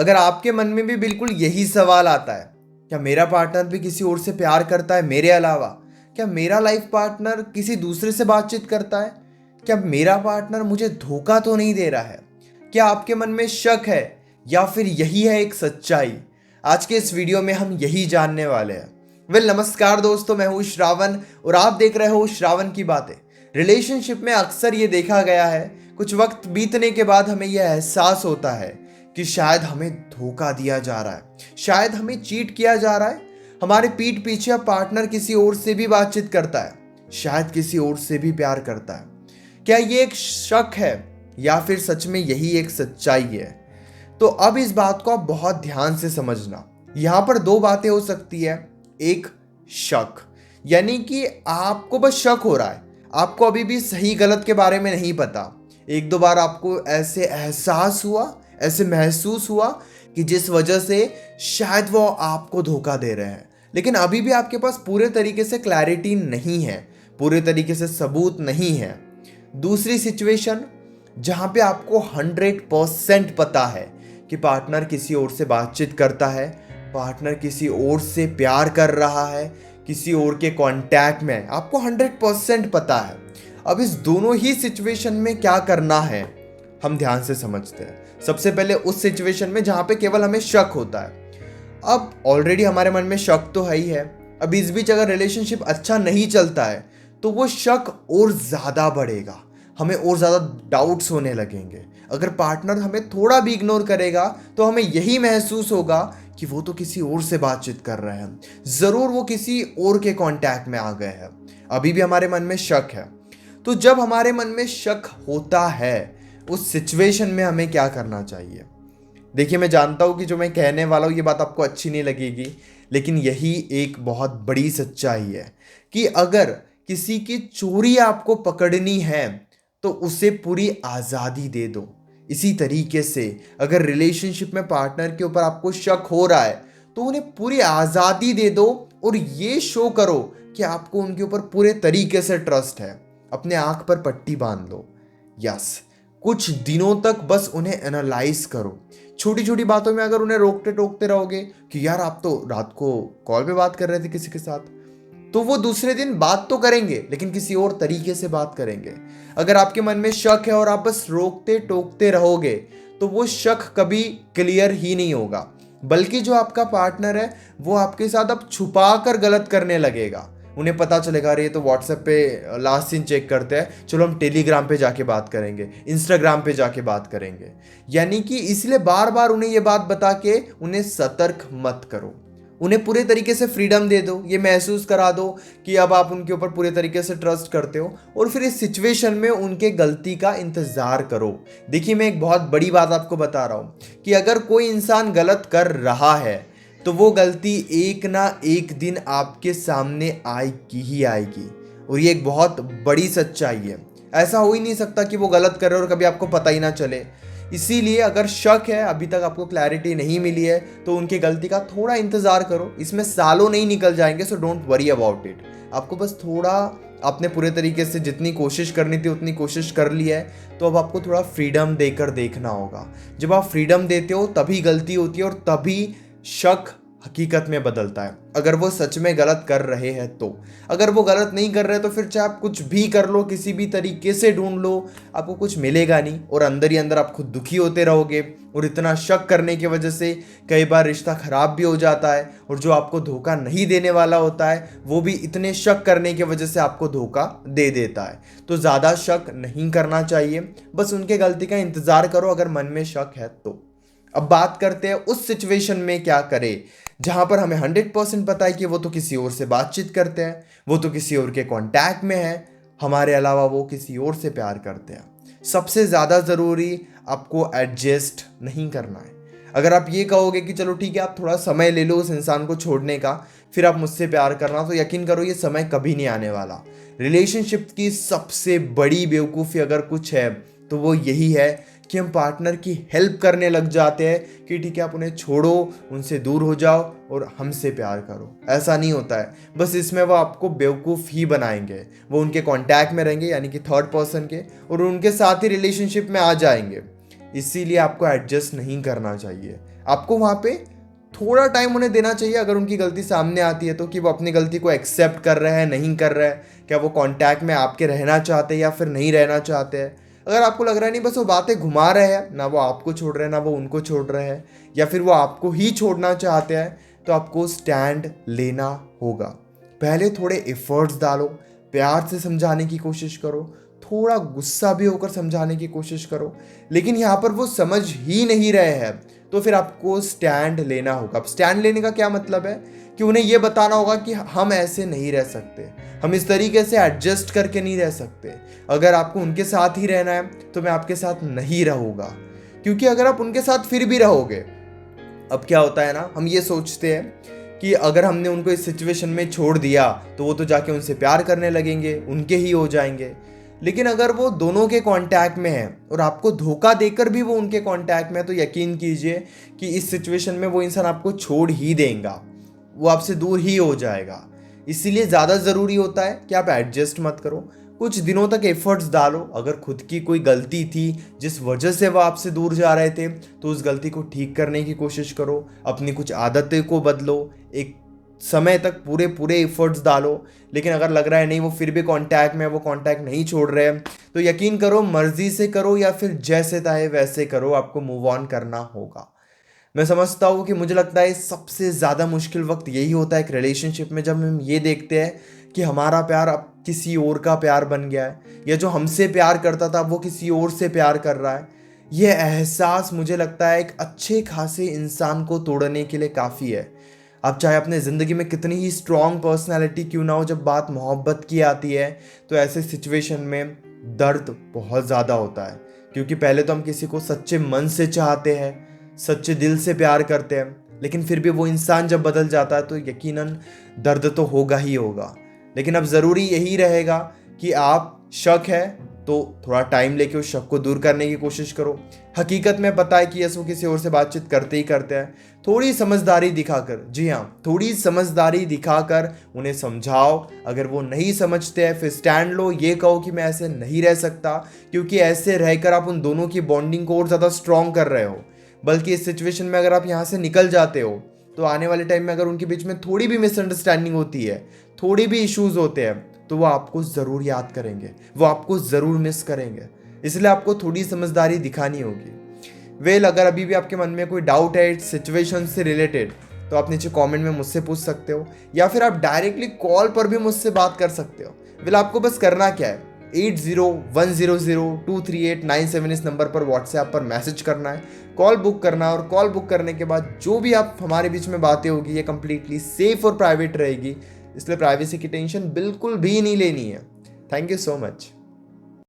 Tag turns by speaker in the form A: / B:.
A: अगर आपके मन में भी बिल्कुल यही सवाल आता है, क्या मेरा पार्टनर भी किसी और से प्यार करता है मेरे अलावा? क्या मेरा लाइफ पार्टनर किसी दूसरे से बातचीत करता है? क्या मेरा पार्टनर मुझे धोखा तो नहीं दे रहा है? क्या आपके मन में शक है या फिर यही है एक सच्चाई? आज के इस वीडियो में हम यही जानने वाले हैं। नमस्कार दोस्तों, मैं हूँ श्रावण और आप देख रहे हो श्रावण की बातें। रिलेशनशिप में अक्सर ये देखा गया है, कुछ वक्त बीतने के बाद हमें यह एहसास होता है कि शायद हमें धोखा दिया जा रहा है, शायद हमें चीट किया जा रहा है। हमारे पीठ पीछे पार्टनर किसी और से भी बातचीत करता है, शायद किसी और से भी प्यार करता है। क्या ये एक शक है या फिर सच में यही एक सच्चाई है? तो अब इस बात को आप बहुत ध्यान से समझना। यहां पर दो बातें हो सकती है। एक, शक, यानी कि आपको बस शक हो रहा है, आपको अभी भी सही गलत के बारे में नहीं पता। एक दो बार आपको ऐसे एहसास हुआ, ऐसे महसूस हुआ कि जिस वजह से शायद वो आपको धोखा दे रहे हैं, लेकिन अभी भी आपके पास पूरे तरीके से क्लैरिटी नहीं है, पूरे तरीके से सबूत नहीं है। दूसरी सिचुएशन, जहां पे आपको 100% पता है कि पार्टनर किसी और से बातचीत करता है, पार्टनर किसी और से प्यार कर रहा है, किसी और के कांटेक्ट में, आपको 100% पता है। अब इस दोनों ही सिचुएशन में क्या करना है, हम ध्यान से समझते हैं। सबसे पहले उस सिचुएशन में जहां पे केवल हमें शक होता है। अब ऑलरेडी हमारे मन में शक तो है ही है। अब इस बीच अगर रिलेशनशिप अच्छा नहीं चलता है तो वो शक और ज़्यादा बढ़ेगा, हमें और ज़्यादा डाउट्स होने लगेंगे। अगर पार्टनर हमें थोड़ा भी इग्नोर करेगा तो हमें यही महसूस होगा कि वो तो किसी और से बातचीत कर रहे हैं, ज़रूर वो किसी और के कांटेक्ट में आ गए हैं। अभी भी हमारे मन में शक है। तो जब हमारे मन में शक होता है, उस सिचुएशन में हमें क्या करना चाहिए? देखिए, मैं जानता हूँ कि जो मैं कहने वाला हूँ ये बात आपको अच्छी नहीं लगेगी, लेकिन यही एक बहुत बड़ी सच्चाई है कि अगर किसी की चोरी आपको पकड़नी है तो उसे पूरी आज़ादी दे दो। इसी तरीके से अगर रिलेशनशिप में पार्टनर के ऊपर आपको शक हो रहा है तो उन्हें पूरी आज़ादी दे दो और ये शो करो कि आपको उनके ऊपर पूरे तरीके से ट्रस्ट है। अपने आंख पर पट्टी बांध लो। यस, कुछ दिनों तक बस उन्हें एनालाइज करो। छोटी छोटी बातों में अगर उन्हें रोकते टोकते रहोगे कि यार आप तो रात को कॉल पे बात कर रहे थे किसी के साथ, तो वो दूसरे दिन बात तो करेंगे लेकिन किसी और तरीके से बात करेंगे। अगर आपके मन में शक है और आप बस रोकते टोकते रहोगे तो वो शक कभी क्लियर ही नहीं होगा, बल्कि जो आपका पार्टनर है वो आपके साथ अब छुपा कर गलत करने लगेगा। उन्हें पता चलेगा, अरे ये तो व्हाट्सएप पे लास्ट सीन चेक करते हैं, चलो हम टेलीग्राम पे जाके बात करेंगे, इंस्टाग्राम पे जाके बात करेंगे। यानी कि इसलिए बार बार उन्हें ये बात बता के उन्हें सतर्क मत करो। उन्हें पूरे तरीके से फ्रीडम दे दो, ये महसूस करा दो कि अब आप उनके ऊपर पूरे तरीके से ट्रस्ट करते हो, और फिर इस सिचुएशन में उनके गलती का इंतज़ार करो। देखिए, मैं एक बहुत बड़ी बात आपको बता रहा हूँ कि अगर कोई इंसान गलत कर रहा है तो वो गलती एक ना एक दिन आपके सामने आएगी ही आएगी, और ये एक बहुत बड़ी सच्चाई है। ऐसा हो ही नहीं सकता कि वो गलत कर रहे हो और कभी आपको पता ही ना चले। इसीलिए अगर शक है, अभी तक आपको क्लैरिटी नहीं मिली है, तो उनकी गलती का थोड़ा इंतज़ार करो। इसमें सालों नहीं निकल जाएंगे, so don't worry about it. आपको बस थोड़ा, आपने पूरे तरीके से जितनी कोशिश करनी थी उतनी कोशिश कर ली है, तो अब आपको थोड़ा फ्रीडम देकर देखना होगा। जब आप फ्रीडम देते हो तभी गलती होती है और तभी शक हकीकत में बदलता है। अगर वो सच में गलत कर रहे हैं तो, अगर वो गलत नहीं कर रहे तो फिर चाहे आप कुछ भी कर लो, किसी भी तरीके से ढूंढ लो, आपको कुछ मिलेगा नहीं, और अंदर ही अंदर आप खुद दुखी होते रहोगे। और इतना शक करने की वजह से कई बार रिश्ता खराब भी हो जाता है, और जो आपको धोखा नहीं देने वाला होता है वो भी इतने शक करने की वजह से आपको धोखा दे देता है। तो ज़्यादा शक नहीं करना चाहिए, बस उनके गलती का इंतज़ार करो अगर मन में शक है तो। अब बात करते हैं उस सिचुएशन में क्या करें जहां पर हमें 100% पता है कि वो तो किसी और से बातचीत करते हैं, वो तो किसी और के कांटेक्ट में है, हमारे अलावा वो किसी और से प्यार करते हैं। सबसे ज़्यादा ज़रूरी, आपको एडजस्ट नहीं करना है। अगर आप ये कहोगे कि चलो ठीक है, आप थोड़ा समय ले लो उस इंसान को छोड़ने का, फिर आप मुझसे प्यार करना, तो यकीन करो ये समय कभी नहीं आने वाला। रिलेशनशिप की सबसे बड़ी बेवकूफ़ी अगर कुछ है तो वो यही है कि हम पार्टनर की हेल्प करने लग जाते हैं कि ठीक है आप उन्हें छोड़ो, उनसे दूर हो जाओ और हमसे प्यार करो। ऐसा नहीं होता है, बस इसमें वो आपको बेवकूफ़ ही बनाएंगे। वो उनके कांटेक्ट में रहेंगे, यानी कि थर्ड पर्सन के, और उनके साथ ही रिलेशनशिप में आ जाएंगे। इसीलिए आपको एडजस्ट नहीं करना चाहिए। आपको वहाँ पे थोड़ा टाइम उन्हें देना चाहिए। अगर उनकी गलती सामने आती है तो कि वो अपनी गलती को एक्सेप्ट कर रहे हैं, नहीं कर रहे हैं, क्या वो कांटेक्ट में आपके रहना चाहते हैं या फिर नहीं रहना चाहते हैं। अगर आपको लग रहा है नहीं बस वो बातें घुमा रहे हैं, ना वो आपको छोड़ रहे हैं ना वो उनको छोड़ रहे हैं, या फिर वो आपको ही छोड़ना चाहते हैं, तो आपको स्टैंड लेना होगा। पहले थोड़े एफर्ट्स डालो, प्यार से समझाने की कोशिश करो, थोड़ा गुस्सा भी होकर समझाने की कोशिश करो, लेकिन यहाँ पर वो समझ ही नहीं रहे हैं तो फिर आपको स्टैंड लेना होगा। अब स्टैंड लेने का क्या मतलब है कि उन्हें यह बताना होगा कि हम ऐसे नहीं रह सकते, हम इस तरीके से एडजस्ट करके नहीं रह सकते। अगर आपको उनके साथ ही रहना है तो मैं आपके साथ नहीं रहूँगा, क्योंकि अगर आप उनके साथ फिर भी रहोगे, अब क्या होता है ना, हम ये सोचते हैं कि अगर हमने उनको इस सिचुएशन में छोड़ दिया तो वो तो जाके उनसे प्यार करने लगेंगे, उनके ही हो जाएंगे। लेकिन अगर वो दोनों के कांटेक्ट में है और आपको धोखा देकर भी वो उनके कांटेक्ट में है, तो यकीन कीजिए कि इस सिचुएशन में वो इंसान आपको छोड़ ही देगा, वो आपसे दूर ही हो जाएगा। इसीलिए ज़्यादा ज़रूरी होता है कि आप एडजस्ट मत करो, कुछ दिनों तक एफर्ट्स डालो। अगर खुद की कोई गलती थी जिस वजह से वो आपसे दूर जा रहे थे तो उस गलती को ठीक करने की कोशिश करो, अपनी कुछ आदतें को बदलो, एक समय तक पूरे पूरे एफर्ट्स डालो। लेकिन अगर लग रहा है नहीं वो फिर भी कांटेक्ट में है, वो कांटेक्ट नहीं छोड़ रहे हैं, तो यकीन करो मर्जी से करो या फिर जैसे चाहे वैसे करो, आपको मूव ऑन करना होगा। मैं समझता हूँ कि मुझे लगता है सबसे ज़्यादा मुश्किल वक्त यही होता है एक रिलेशनशिप में, जब हम ये देखते हैं कि हमारा प्यार अब किसी और का प्यार बन गया है, या जो हमसे प्यार करता था वो किसी और से प्यार कर रहा है। यह एहसास मुझे लगता है एक अच्छे खासे इंसान को तोड़ने के लिए काफ़ी है। आप चाहे अपने ज़िंदगी में कितनी ही स्ट्रॉन्ग पर्सनैलिटी क्यों ना हो, जब बात मोहब्बत की आती है तो ऐसे सिचुएशन में दर्द बहुत ज़्यादा होता है, क्योंकि पहले तो हम किसी को सच्चे मन से चाहते हैं, सच्चे दिल से प्यार करते हैं, लेकिन फिर भी वो इंसान जब बदल जाता है तो यकीनन दर्द तो होगा ही होगा। लेकिन अब ज़रूरी यही रहेगा कि आप शक है तो थोड़ा टाइम लेके उस शक को दूर करने की कोशिश करो। हकीकत में पता है कि यस वो किसी और से बातचीत करते ही करते हैं, थोड़ी समझदारी दिखाकर, जी हाँ थोड़ी समझदारी दिखाकर उन्हें समझाओ। अगर वो नहीं समझते हैं फिर स्टैंड लो, ये कहो कि मैं ऐसे नहीं रह सकता, क्योंकि ऐसे रहकर आप उन दोनों की बॉन्डिंग को और ज़्यादा स्ट्रॉन्ग कर रहे हो। बल्कि इस सिचुएशन में अगर आप यहाँ से निकल जाते हो तो आने वाले टाइम में अगर उनके बीच में थोड़ी भी मिसअंडरस्टैंडिंग होती है, थोड़ी भी इश्यूज होते हैं, तो वो आपको ज़रूर याद करेंगे, वो आपको ज़रूर मिस करेंगे। इसलिए आपको थोड़ी समझदारी दिखानी होगी। अगर अभी भी आपके मन में कोई डाउट है इस सिचुएशन से रिलेटेड, तो आप नीचे कमेंट में मुझसे पूछ सकते हो, या फिर आप डायरेक्टली कॉल पर भी मुझसे बात कर सकते हो। आपको बस करना क्या है, 8010023897 इस नंबर पर व्हाट्सएप पर मैसेज करना है, कॉल बुक करना है, और कॉल बुक करने के बाद जो भी आप हमारे बीच में बातें होगी ये कंप्लीटली सेफ और प्राइवेट रहेगी, इसलिए प्राइवेसी की टेंशन बिल्कुल भी नहीं लेनी है। Thank you so much.